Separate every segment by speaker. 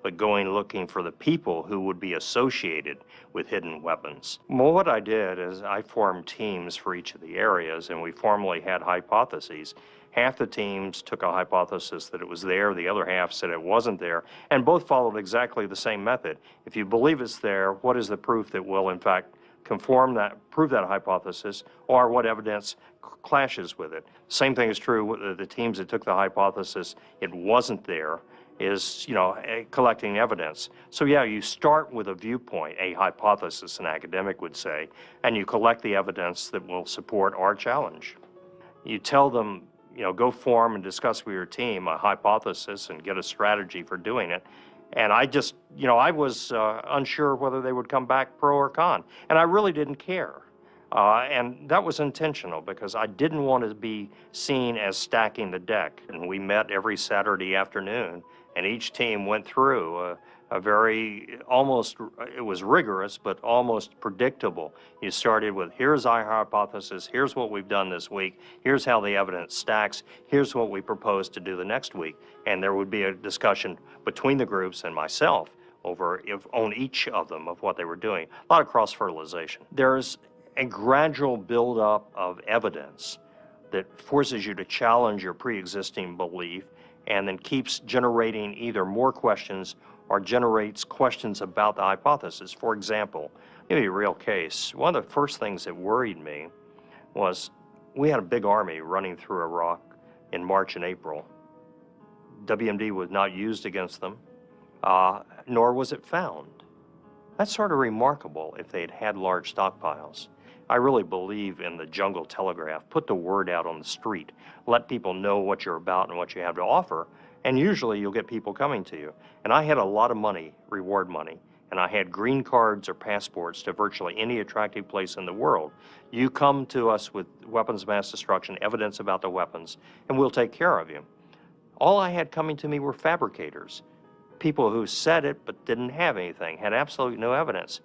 Speaker 1: but going looking for the people who would be associated with hidden weapons. Well, what I did is I formed teams for each of the areas, and we formally had hypotheses. Half the teams took a hypothesis that it was there, the other half said it wasn't there, and both followed exactly the same method. If you believe it's there, what is the proof that will, in fact, prove that hypothesis, or what evidence clashes with it? Same thing is true with the teams that took the hypothesis it wasn't there, is, collecting evidence. So yeah, you start with a viewpoint, a hypothesis, an academic would say, and you collect the evidence that will support our challenge. You tell them, go form and discuss with your team a hypothesis and get a strategy for doing it. And I just, I was unsure whether they would come back pro or con. And I really didn't care. And that was intentional because I didn't want to be seen as stacking the deck. And we met every Saturday afternoon, and each team went through a very, it was rigorous, but almost predictable. You started with, here's our hypothesis, here's what we've done this week, here's how the evidence stacks, here's what we propose to do the next week. And there would be a discussion between the groups and myself on each of them of what they were doing. A lot of cross-fertilization. There's a gradual buildup of evidence that forces you to challenge your pre-existing belief and then keeps generating either more questions or generates questions about the hypothesis. For example, I'll give you a real case. One of the first things that worried me was we had a big army running through Iraq in March and April. WMD was not used against them, nor was it found. That's sort of remarkable if they had had large stockpiles. I really believe in the jungle telegraph. Put the word out on the street. Let people know what you're about and what you have to offer, and usually you'll get people coming to you. And I had a lot of money, reward money, and I had green cards or passports to virtually any attractive place in the world. You come to us with weapons of mass destruction, evidence about the weapons, and we'll take care of you. All I had coming to me were fabricators, people who said it but didn't have anything, had absolutely no evidence.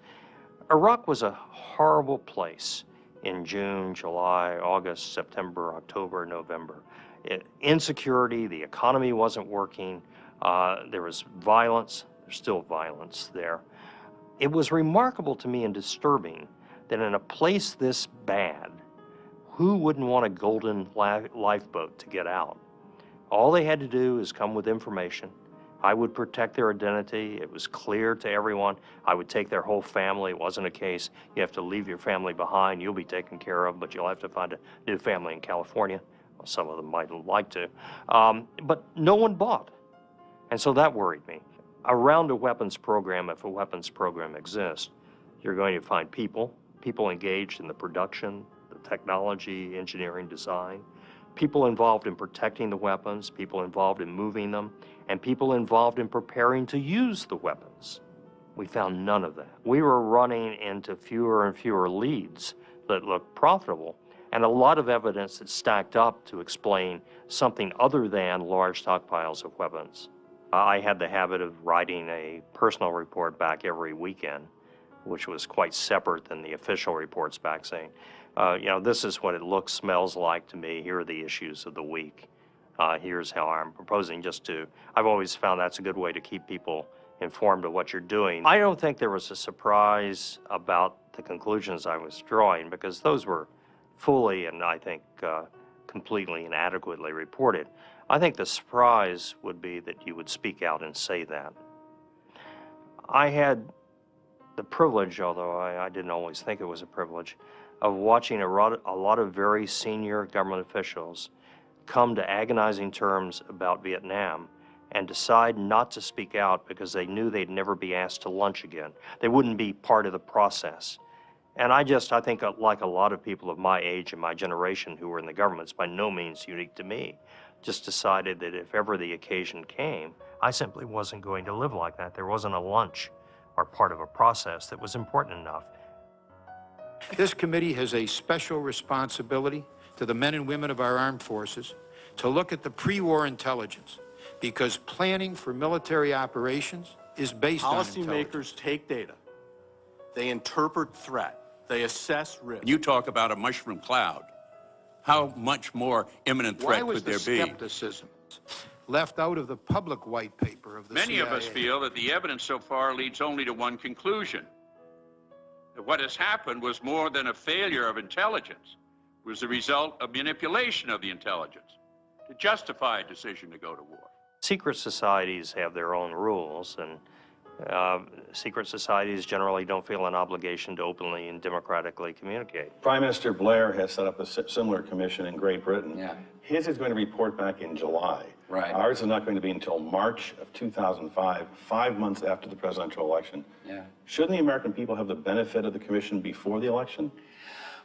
Speaker 1: Iraq was a horrible place in June, July, August, September, October, November. Insecurity, the economy wasn't working, there was violence, there's still violence there. It was remarkable to me and disturbing that in a place this bad, who wouldn't want a golden lifeboat to get out? All they had to do is come with information. I would protect their identity. It was clear to everyone. I would take their whole family. It wasn't a case, you have to leave your family behind. You'll be taken care of, but you'll have to find a new family in California. Well, some of them might like to. But no one bought. And so that worried me. Around a weapons program, if a weapons program exists, you're going to find people engaged in the production, the technology, engineering, design, people involved in protecting the weapons, people involved in moving them, and people involved in preparing to use the weapons. We found none of that. We were running into fewer and fewer leads that looked profitable, and a lot of evidence that stacked up to explain something other than large stockpiles of weapons. I had the habit of writing a personal report back every weekend, which was quite separate than the official reports back saying, this is what it looks, smells like to me. Here are the issues of the week. Here's how I'm proposing I've always found that's a good way to keep people informed of what you're doing. I don't think there was a surprise about the conclusions I was drawing because those were fully and I think completely and adequately reported. I think the surprise would be that you would speak out and say that. I had the privilege, although I didn't always think it was a privilege, of watching a lot of very senior government officials come to agonizing terms about Vietnam and decide not to speak out because they knew they'd never be asked to lunch again. They wouldn't be part of the process. And I think like a lot of people of my age and my generation who were in the government, it's by no means unique to me, just decided that if ever the occasion came, I simply wasn't going to live like that. There wasn't a lunch or part of a process that was important enough.
Speaker 2: This committee has a special responsibility to the men and women of our armed forces to look at the pre-war intelligence because planning for military operations is based on intelligence.
Speaker 3: Policymakers take data, they interpret threat, they assess risk.
Speaker 4: When you talk about a mushroom cloud, how much more imminent threat could there be?
Speaker 2: Why was the skepticism left out of the public white paper of the
Speaker 4: Many
Speaker 2: CIA.
Speaker 4: of us feel that the evidence so far leads only to one conclusion: that what has happened was more than a failure of intelligence. It was the result of manipulation of the intelligence to justify a decision to go to war.
Speaker 1: Secret societies have their own rules, and secret societies generally don't feel an obligation to openly and democratically communicate.
Speaker 5: Prime Minister Blair has set up a similar commission in Great Britain.
Speaker 6: Yeah.
Speaker 5: His is going to report back in July.
Speaker 6: Right.
Speaker 5: Ours is not going to be until March of 2005, 5 months after the presidential election.
Speaker 6: Yeah.
Speaker 5: Shouldn't the American people have the benefit of the commission before the election?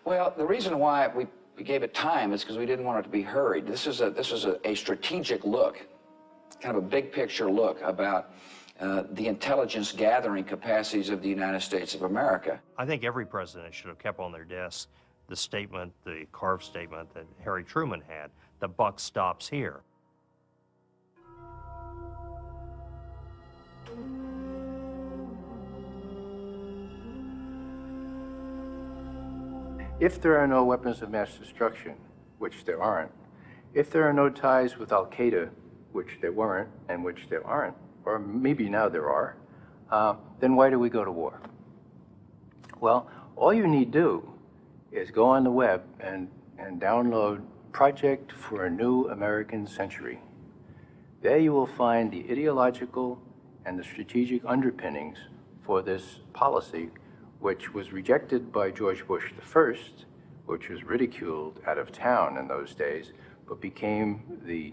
Speaker 6: Well, the reason why we gave it time is because we didn't want it to be hurried. This is a strategic look, kind of a big picture look about the intelligence gathering capacities of the United States of America.
Speaker 1: I think every president should have kept on their desk the statement, the carved statement that Harry Truman had: the buck stops here.
Speaker 7: If there are no weapons of mass destruction, which there aren't, if there are no ties with Al-Qaeda, which there weren't and which there aren't, or maybe now there are, then why do we go to war? Well, all you need do is go on the web and download Project for a New American Century. There you will find the ideological and the strategic underpinnings for this policy, which was rejected by George Bush I, which was ridiculed out of town in those days, but became the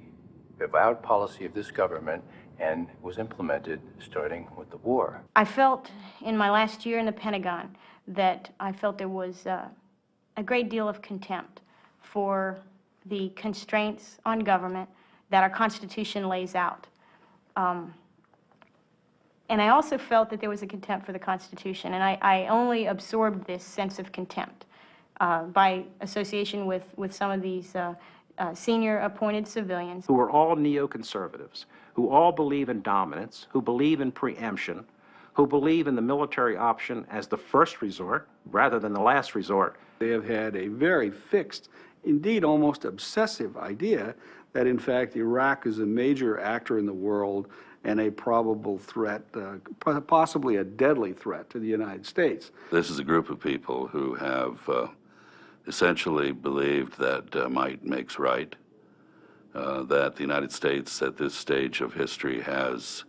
Speaker 7: avowed policy of this government and was implemented starting with the war.
Speaker 8: I felt in my last year in the Pentagon that I felt there was a great deal of contempt for the constraints on government that our Constitution lays out. And I also felt that there was a contempt for the Constitution, and I only absorbed this sense of contempt by association with some of these senior appointed civilians.
Speaker 9: Who are all neoconservatives, who all believe in dominance, who believe in preemption, who believe in the military option as the first resort rather than the last resort.
Speaker 10: They have had a very fixed, indeed almost obsessive idea that in fact Iraq is a major actor in the world and a probable threat, possibly a deadly threat to the United States.
Speaker 11: This is a group of people who have essentially believed that might makes right, that the United States at this stage of history has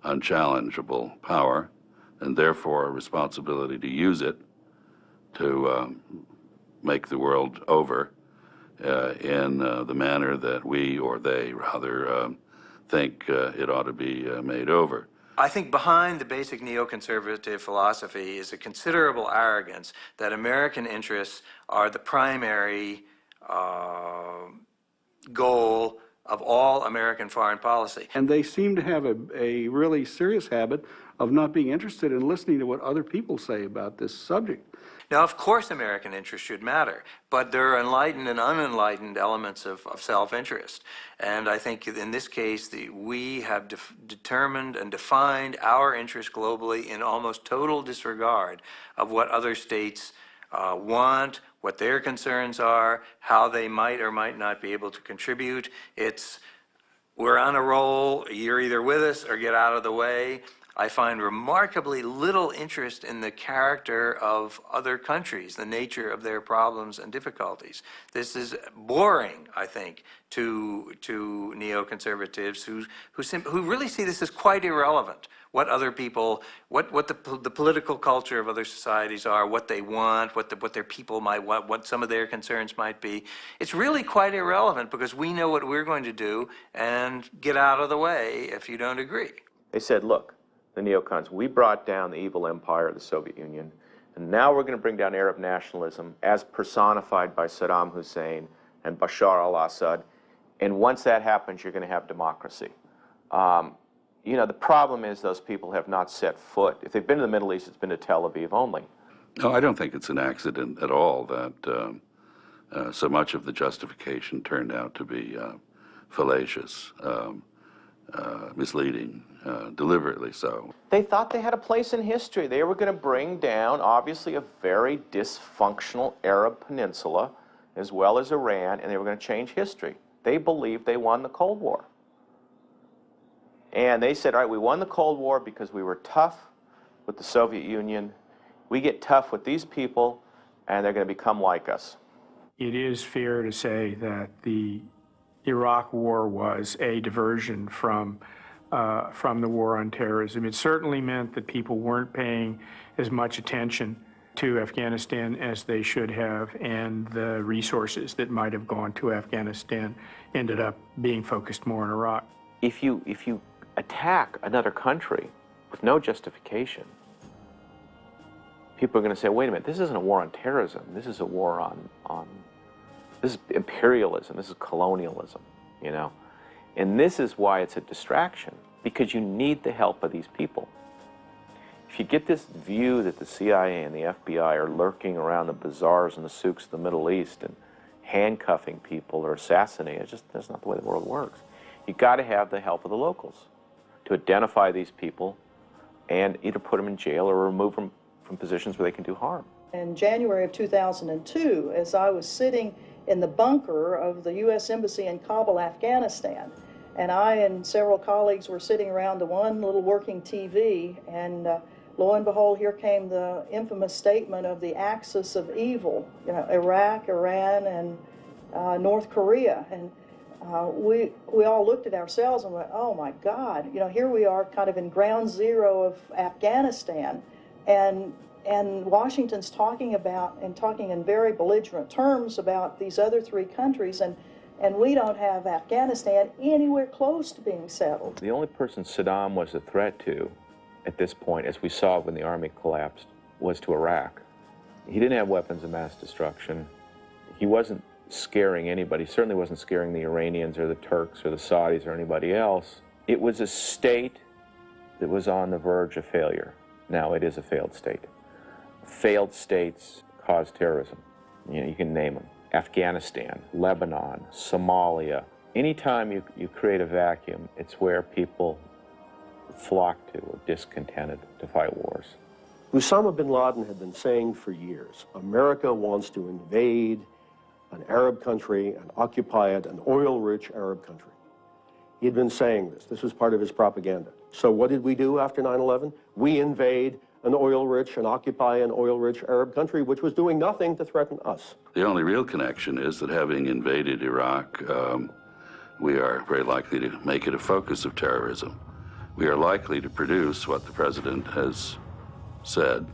Speaker 11: unchallengeable power and therefore a responsibility to use it to make the world over in the manner that we, or they rather, think it ought to be made over.
Speaker 12: I think behind the basic neoconservative philosophy is a considerable arrogance that American interests are the primary goal of all American foreign policy.
Speaker 10: And they seem to have a really serious habit of not being interested in listening to what other people say about this subject.
Speaker 12: Now, of course, American interests should matter, but there are enlightened and unenlightened elements of self-interest. And I think in this case, we have determined and defined our interests globally in almost total disregard of what other states want, what their concerns are, how they might or might not be able to contribute. We're on a roll, you're either with us or get out of the way. I find remarkably little interest in the character of other countries, the nature of their problems and difficulties. This is boring, I think, to neoconservatives who really see this as quite irrelevant. What other people, what the political culture of other societies are, what they want, what their people might want, what some of their concerns might be. It's really quite irrelevant because we know what we're going to do and get out of the way if you don't agree.
Speaker 13: They said, look, the neocons, we brought down the evil empire of the Soviet Union, and now we're going to bring down Arab nationalism as personified by Saddam Hussein and Bashar al-Assad, and once that happens, you're going to have democracy. You know, the problem is those people have not set foot. If they've been to the Middle East, it's been to Tel Aviv only.
Speaker 11: No, I don't think it's an accident at all that so much of the justification turned out to be fallacious, misleading, deliberately so.
Speaker 13: They thought they had a place in history. They were going to bring down, obviously, a very dysfunctional Arab peninsula, as well as Iran, and they were going to change history. They believed they won the Cold War. And they said, all right, we won the Cold War because we were tough with the Soviet Union. We get tough with these people, and they're going to become like us.
Speaker 14: It is fair to say that the Iraq War was a diversion from the war on terrorism. It certainly meant that people weren't paying as much attention to Afghanistan as they should have, and the resources that might have gone to Afghanistan ended up being focused more in Iraq.
Speaker 13: If you attack another country with no justification, people are going to say, wait a minute, this isn't a war on terrorism. This is a war on this is imperialism. This is colonialism, you know. And this is why it's a distraction, because you need the help of these people. If you get this view that the CIA and the FBI are lurking around the bazaars and the souks of the Middle East and handcuffing people or assassinating, that's not the way the world works. You've got to have the help of the locals to identify these people and either put them in jail or remove them from positions where they can do harm.
Speaker 15: In January of 2002, as I was sitting in the bunker of the U.S. Embassy in Kabul, Afghanistan, and I and several colleagues were sitting around the one little working TV, and lo and behold, here came the infamous statement of the axis of evil, you know, Iraq, Iran, and North Korea. And we all looked at ourselves and went, oh my God, you know, here we are kind of in ground zero of Afghanistan. And Washington's talking about, and talking in very belligerent terms about these other three countries, and we don't have Afghanistan anywhere close to being settled.
Speaker 13: The only person Saddam was a threat to at this point, as we saw when the army collapsed, was to Iraq. He didn't have weapons of mass destruction. He wasn't scaring anybody. He certainly wasn't scaring the Iranians or the Turks or the Saudis or anybody else. It was a state that was on the verge of failure. Now, it is a failed state. Failed states cause terrorism. You know, you can name them. Afghanistan, Lebanon, Somalia. Anytime you create a vacuum, it's where people flock to or discontented to fight wars.
Speaker 16: Osama bin Laden had been saying for years, America wants to invade an Arab country and occupy it, an oil-rich Arab country. He had been saying this. This was part of his propaganda. So what did we do after 9/11? We invade an oil-rich and occupy an oil-rich Arab country, which was doing nothing to threaten us.
Speaker 11: The only real connection is that having invaded Iraq, we are very likely to make it a focus of terrorism. We are likely to produce what the president has said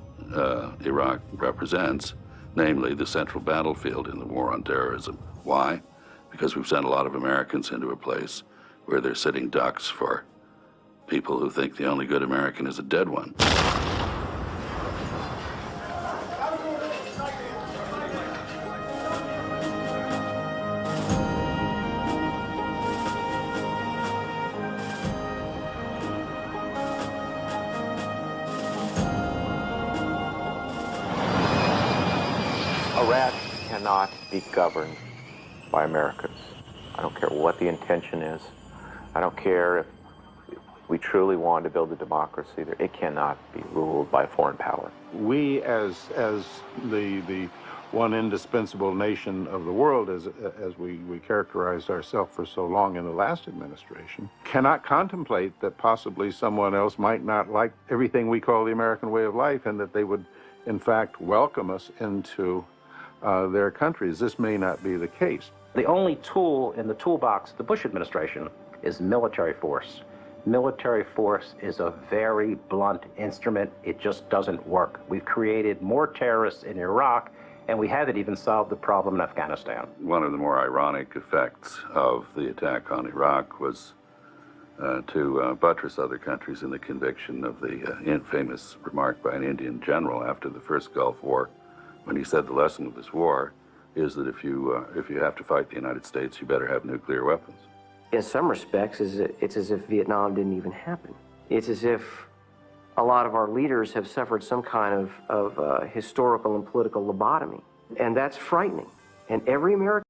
Speaker 11: Iraq represents, namely the central battlefield in the war on terrorism. Why? Because we've sent a lot of Americans into a place where they're sitting ducks for people who think the only good American is a dead one.
Speaker 13: Iraq cannot be governed by Americans. I don't care what the intention is. I don't care if we truly want to build a democracy. It cannot be ruled by a foreign power.
Speaker 17: We, as the one indispensable nation of the world, as we characterized ourselves for so long in the last administration, cannot contemplate that possibly someone else might not like everything we call the American way of life, and that they would, in fact, welcome us into their countries. This may not be the case.
Speaker 9: The only tool in the toolbox of the Bush administration is military force. Military force is a very blunt instrument. It just doesn't work. We've created more terrorists in Iraq, and we haven't even solved the problem in Afghanistan.
Speaker 11: One of the more ironic effects of the attack on Iraq was to buttress other countries in the conviction of the famous remark by an Indian general after the first Gulf War, when he said the lesson of this war is that if you have to fight the United States, you better have nuclear weapons.
Speaker 18: In some respects, it's as if Vietnam didn't even happen. It's as if a lot of our leaders have suffered some kind of historical and political lobotomy. And that's frightening. And every American